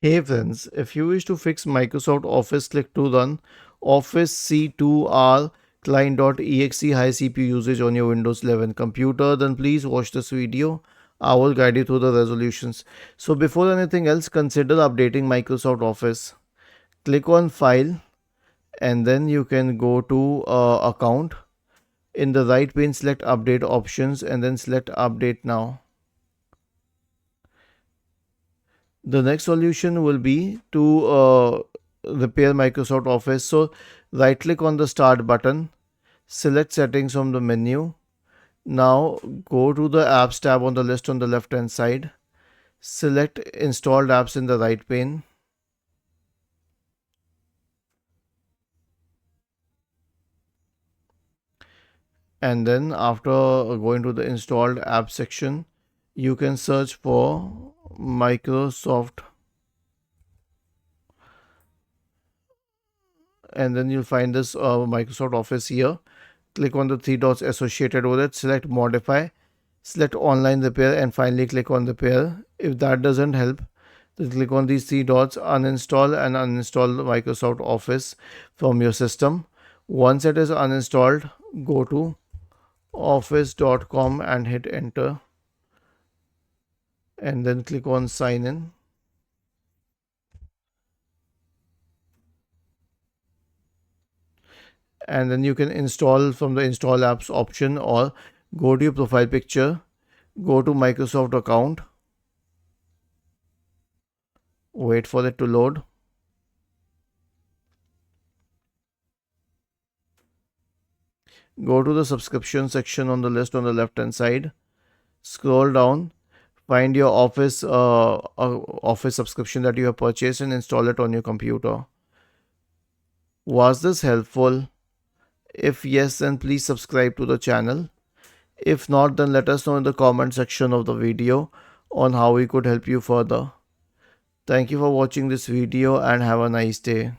Hey friends, if you wish to fix Microsoft Office click to run OfficeC2Rclient exe high CPU usage on your Windows 11 computer, then please watch this video. I will guide you through the resolutions. So before anything else, consider updating Microsoft Office. Click on File and then you can go to Account. In the right pane, select Update Options and then select Update Now. The next solution will be to repair Microsoft Office. So right click on the start button, select settings from the menu. Now go to the apps tab on the list on the left hand side. Select installed apps in the right pane. And then after going to the installed app section, you can search for Microsoft, and then you'll find this Microsoft Office here. Click on the three dots associated with it, select modify, select online repair, and finally click on repair. If that doesn't help, then click on these three dots, uninstall and uninstall Microsoft Office from your system. Once it is uninstalled, go to office.com and hit enter, and then click on sign in. And then you can install from the install apps option, or go to your profile picture, go to Microsoft account, wait for it to load. Go to the subscription section on the list on the left hand side, scroll down, find your Office subscription that you have purchased and install it on your computer. Was this helpful? If yes, then please subscribe to the channel. If not, then let us know in the comment section of the video on how we could help you further. Thank you for watching this video and have a nice day.